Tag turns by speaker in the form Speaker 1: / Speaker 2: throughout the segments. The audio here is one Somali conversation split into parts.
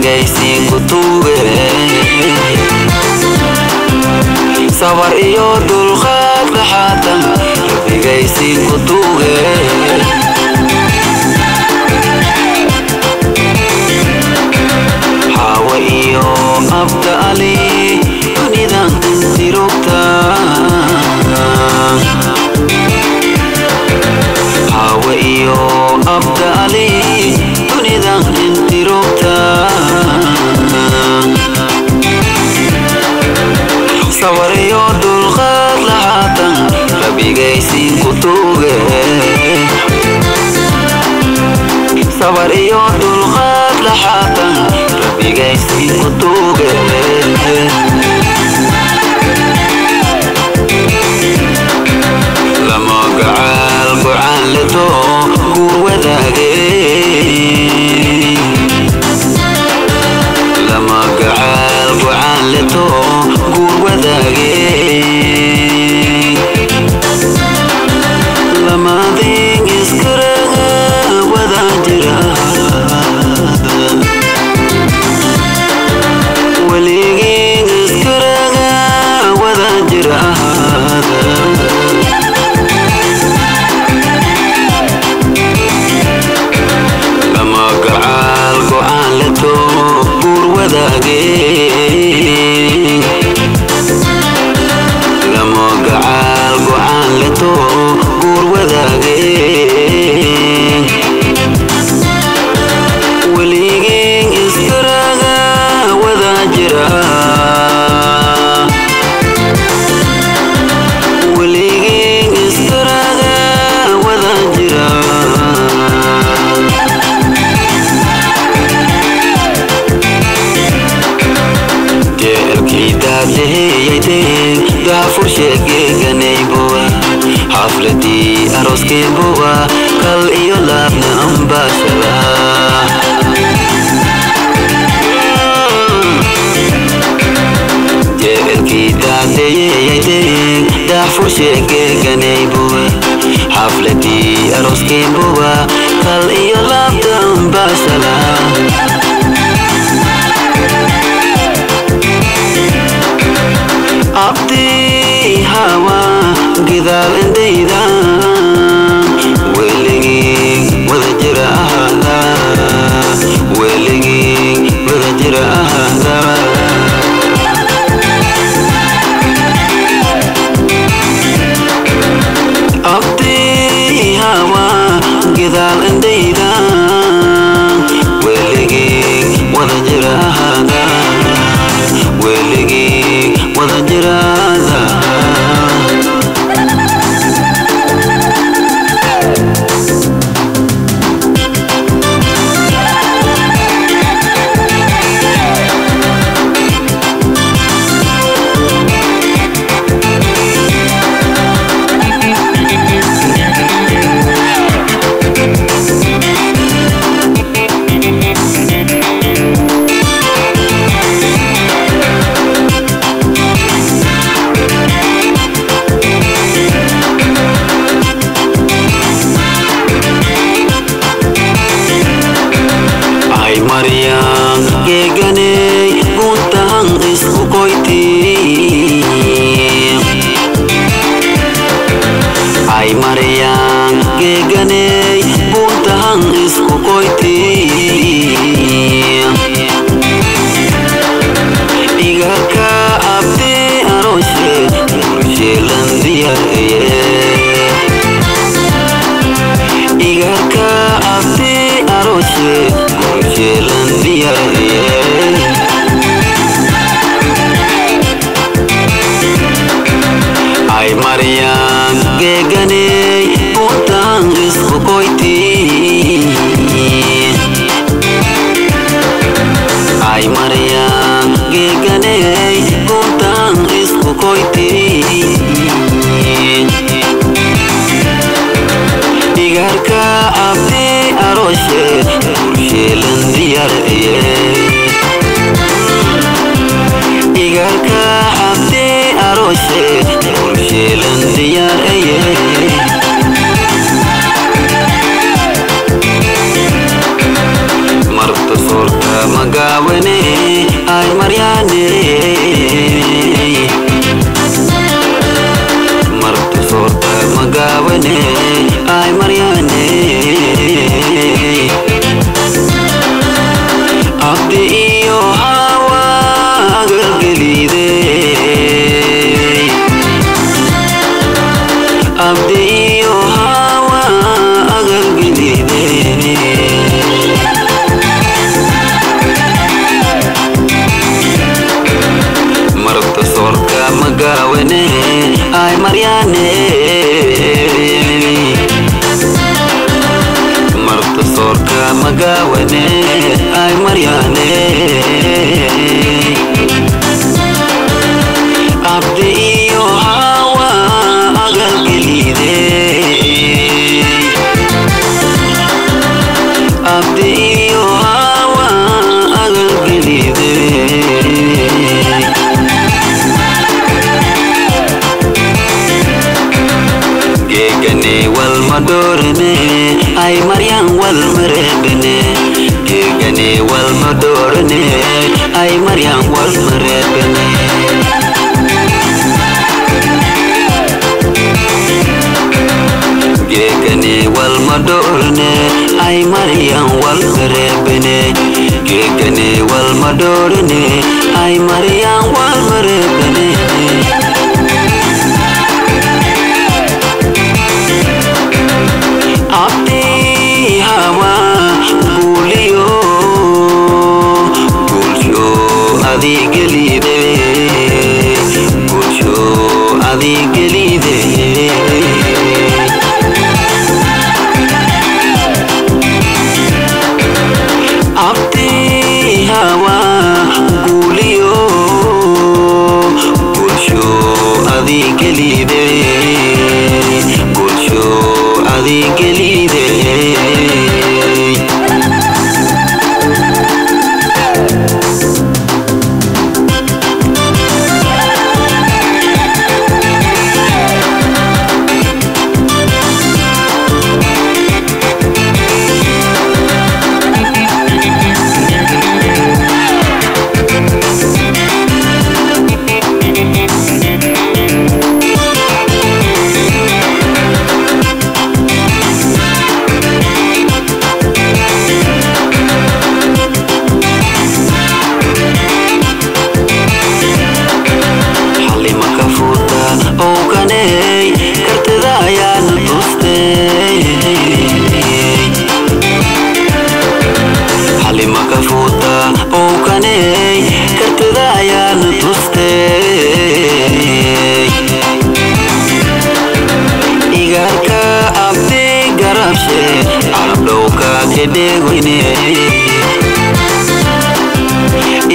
Speaker 1: rabigay siin ku tuuge sabar iyo dulqaad dhaxaatan rabigay siin ku tuuge hawa iyo abda ali dunidan intirogta hawa iyo abda ali dunidan intirogta sabar iyo dulqaad lahaatan rabigay siin ku tuuge sabar iyo dulqaad lahaatan rabigay siin ku tuuge lama gacal go'aan leto guur wadaage lama gacal go'aan leto guur wadaage lamading iskaraga wada jira waliging iskaraga wada jira lama gacal go'aan leto guur wadaage lama gacal go'aan leto guur wadaage waliging iskaraga wada jira waliging iskaraga wada jira jeelkii daadleheyayteen daafur sheegeeganaybowa xafladii arooskeebowa kal iyo laabna ambaashada jeelkii daadleheyayteen daafur sheegeeganaybowa xafladii arooskeebowa kal iyo laabna ambaashada abdi hawa gidal indayda weligii wada jira ahada weligii wada jira ahada abdi hawa gidal indayda weligii wada jira ahada weligii wada jira Maryam geganey buntahan isku koyti ay Maryam geganey buntahan isku koyti igarka abdi aroshe murjelan diyaye igarka abdi aroshe murjelan diyaye ay Maryam geganey buntahan isku koyti ay Maryam geganey buntahan isku koyti igarka abdi aroshe murjelan diyaye igarka abdi aroshe murjelan diyaye abdi iyo hawa agalgelide abdi iyo hawa agalgelide marta sorka magawane ay Mariane marta sorka magawane ay Mariane abdi iyo hawa agalgelide abdi iyo hawa agalgelide gegane wal madorne ay Mariam wal maredne gegane wal madorne ay Mariam wal maredne gegane wal madorne ay Mariam wal maredne gegane wal madorne ay Mariam wal maredne abdi hawa gulio gulsho adigelide gulsho adigelide abdi hawa gulio gulsho adigelide gulsho adigelide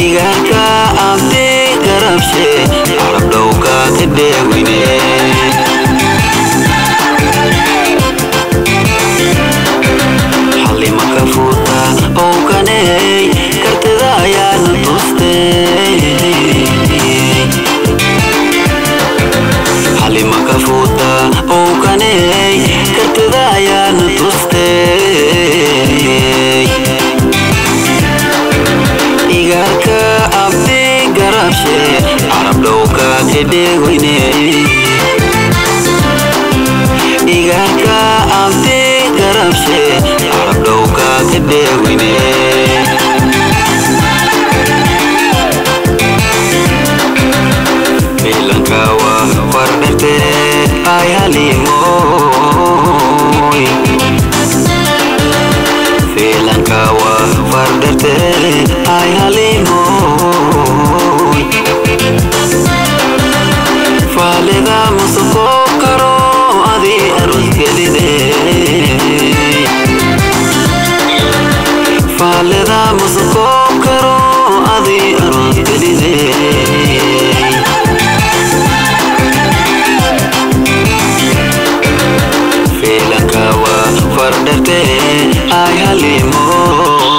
Speaker 1: igarka abdi garabshe arab dawka kedewine halima kafuta o kaney kartida ayana tuste halima kafuta o kaney kartida ayana tuste igarka abdi garabshe arab dawka kedewine igarka abdi garabshe arab dawka kedewine Filangkawa fardete ay halimoy Filangkawa fardete ay halimoy faleda musuko karo adi arus gelide faleda musuko karo adi arus gelide Filangkawa fardete ay halimoy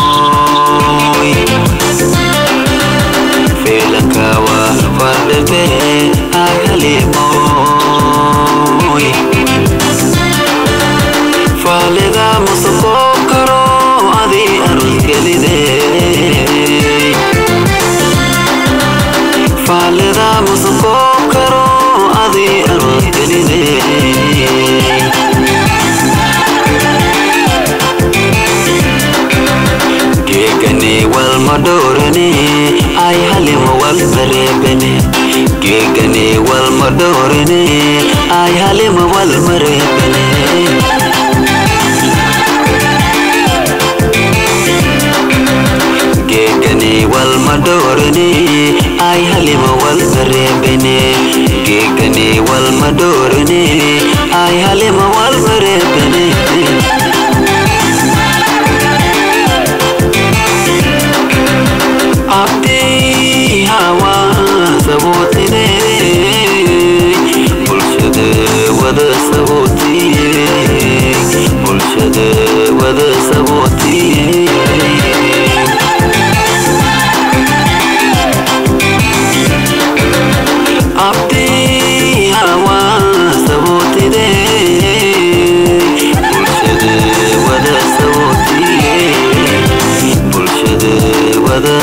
Speaker 1: Filangkawa fardete ay halimoy faleda musuko karo adi arus gelide faleda musuko karo adi arus gelide gegane والمدورني أي حلم والمريبني جيجني والمدورني أي حلم والمريبني جيجني والمدورني أي حلم والمريبني جيجني والمدورني أي حلم والمريبني abdi hawa sabotine bulshada wada sabotine bulshada wada sabotine abdi hawa sabotine bulshada wada sabotine bulshada wada